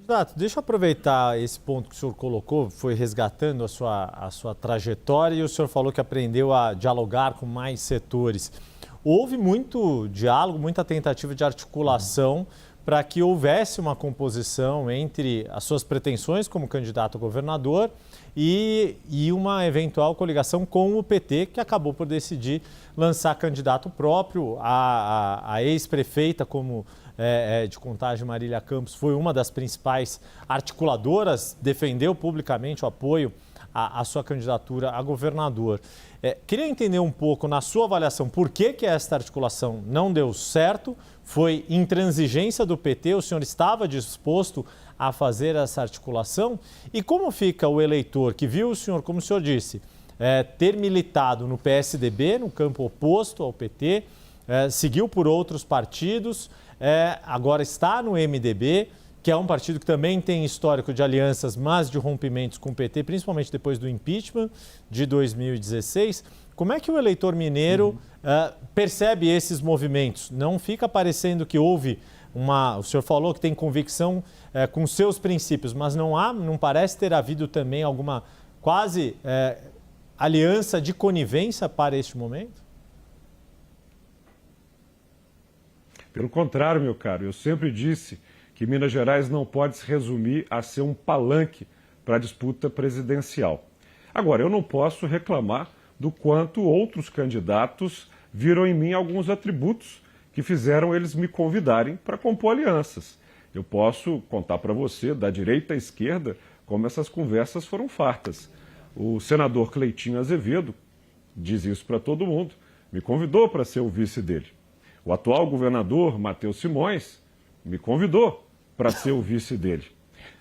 Candidato, deixa eu aproveitar esse ponto que o senhor colocou, foi resgatando a sua trajetória e o senhor falou que aprendeu a dialogar com mais setores. Houve muito diálogo, muita tentativa de articulação para que houvesse uma composição entre as suas pretensões como candidato a governador e uma eventual coligação com o PT, que acabou por decidir lançar candidato próprio. A ex-prefeita de Contagem, Marília Campos, foi uma das principais articuladoras, defendeu publicamente o apoio à sua candidatura a governador. Queria entender um pouco, na sua avaliação, por que esta articulação não deu certo? Foi intransigência do PT? O senhor estava disposto a fazer essa articulação? E como fica o eleitor que viu o senhor, como o senhor disse, ter militado no PSDB, no campo oposto ao PT, seguiu por outros partidos, agora está no MDB, que é um partido que também tem histórico de alianças, mas de rompimentos com o PT, principalmente depois do impeachment de 2016. Como é que o eleitor mineiro percebe esses movimentos? Não fica parecendo que houve o senhor falou que tem convicção com seus princípios, mas não parece ter havido também alguma quase aliança de conivência para este momento? Pelo contrário, meu caro, eu sempre disse que Minas Gerais não pode se resumir a ser um palanque para a disputa presidencial. Agora, eu não posso reclamar do quanto outros candidatos viram em mim alguns atributos que fizeram eles me convidarem para compor alianças. Eu posso contar para você, da direita à esquerda, como essas conversas foram fartas. O senador Cleitinho Azevedo, diz isso para todo mundo, me convidou para ser o vice dele. O atual governador, Matheus Simões, me convidou para ser o vice dele.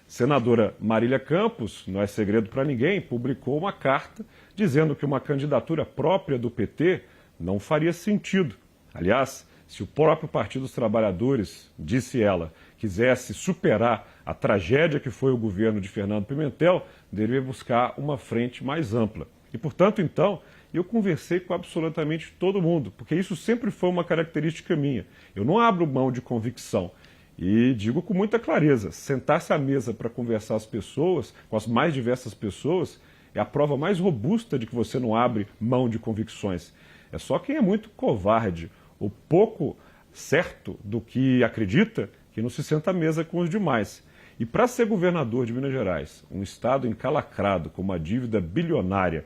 Senadora Marília Campos, não é segredo para ninguém, publicou uma carta dizendo que uma candidatura própria do PT não faria sentido. Aliás, se o próprio Partido dos Trabalhadores, disse ela, quisesse superar a tragédia que foi o governo de Fernando Pimentel, deveria buscar uma frente mais ampla. E, portanto, então, eu conversei com absolutamente todo mundo, porque isso sempre foi uma característica minha. Eu não abro mão de convicção. E digo com muita clareza, sentar-se à mesa para conversar as pessoas, com as mais diversas pessoas, é a prova mais robusta de que você não abre mão de convicções. É só quem é muito covarde ou pouco certo do que acredita que não se senta à mesa com os demais. E para ser governador de Minas Gerais, um estado encalacrado com uma dívida bilionária,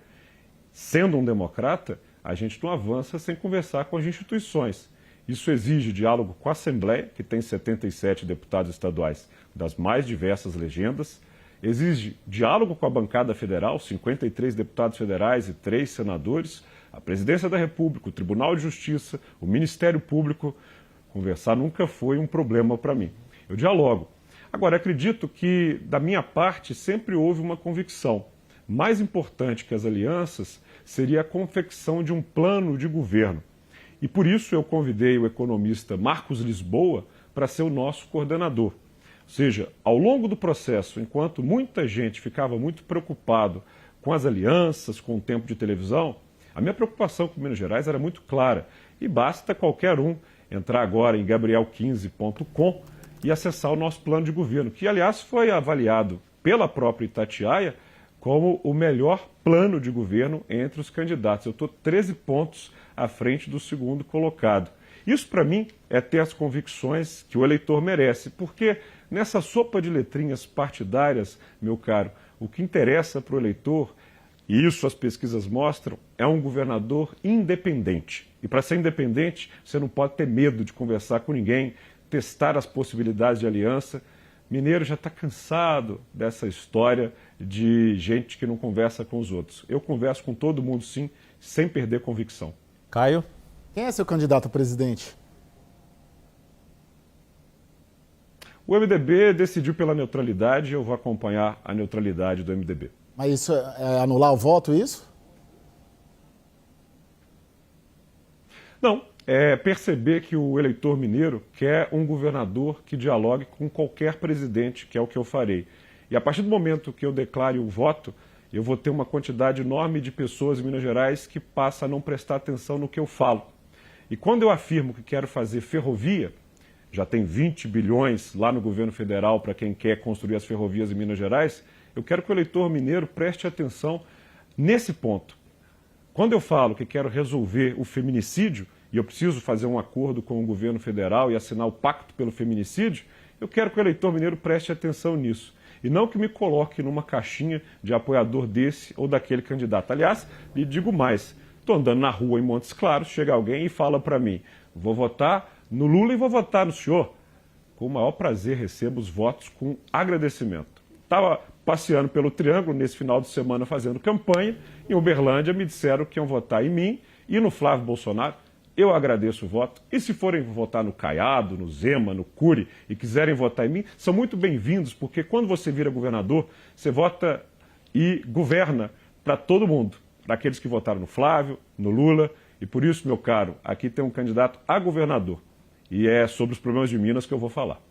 sendo um democrata, a gente não avança sem conversar com as instituições. Isso exige diálogo com a Assembleia, que tem 77 deputados estaduais das mais diversas legendas, exige diálogo com a bancada federal, 53 deputados federais e 3 senadores, a Presidência da República, o Tribunal de Justiça, o Ministério Público. Conversar nunca foi um problema para mim. Eu dialogo. Agora, acredito que, da minha parte, sempre houve uma convicção. Mais importante que as alianças seria a confecção de um plano de governo. E por isso eu convidei o economista Marcos Lisboa para ser o nosso coordenador. Ou seja, ao longo do processo, enquanto muita gente ficava muito preocupado com as alianças, com o tempo de televisão, a minha preocupação com Minas Gerais era muito clara. E basta qualquer um entrar agora em gabriel15.com e acessar o nosso plano de governo, que, aliás, foi avaliado pela própria Itatiaia como o melhor plano de governo entre os candidatos. Eu estou 13 pontos à frente do segundo colocado. Isso, para mim, é ter as convicções que o eleitor merece, porque nessa sopa de letrinhas partidárias, meu caro, o que interessa para o eleitor, e isso as pesquisas mostram, é um governador independente. E para ser independente, você não pode ter medo de conversar com ninguém, testar as possibilidades de aliança. Mineiro já está cansado dessa história de gente que não conversa com os outros. Eu converso com todo mundo, sim, sem perder convicção. Caio? Quem é seu candidato a presidente? O MDB decidiu pela neutralidade e eu vou acompanhar a neutralidade do MDB. Mas isso é anular o voto, isso? Não, é perceber que o eleitor mineiro quer um governador que dialogue com qualquer presidente, que é o que eu farei. E a partir do momento que eu declare o voto, eu vou ter uma quantidade enorme de pessoas em Minas Gerais que passa a não prestar atenção no que eu falo. E quando eu afirmo que quero fazer ferrovia, já tem 20 bilhões lá no governo federal para quem quer construir as ferrovias em Minas Gerais, eu quero que o eleitor mineiro preste atenção nesse ponto. Quando eu falo que quero resolver o feminicídio, e eu preciso fazer um acordo com o governo federal e assinar o pacto pelo feminicídio, eu quero que o eleitor mineiro preste atenção nisso. E não que me coloque numa caixinha de apoiador desse ou daquele candidato. Aliás, lhe digo mais, estou andando na rua em Montes Claros, chega alguém e fala para mim, vou votar no Lula e vou votar no senhor. Com o maior prazer recebo os votos com agradecimento. Estava passeando pelo Triângulo nesse final de semana fazendo campanha, em Uberlândia me disseram que iam votar em mim e no Flávio Bolsonaro. Eu agradeço o voto. E se forem votar no Caiado, no Zema, no Cury e quiserem votar em mim, são muito bem-vindos, porque quando você vira governador, você vota e governa para todo mundo, para aqueles que votaram no Flávio, no Lula. E por isso, meu caro, aqui tem um candidato a governador. E é sobre os problemas de Minas que eu vou falar.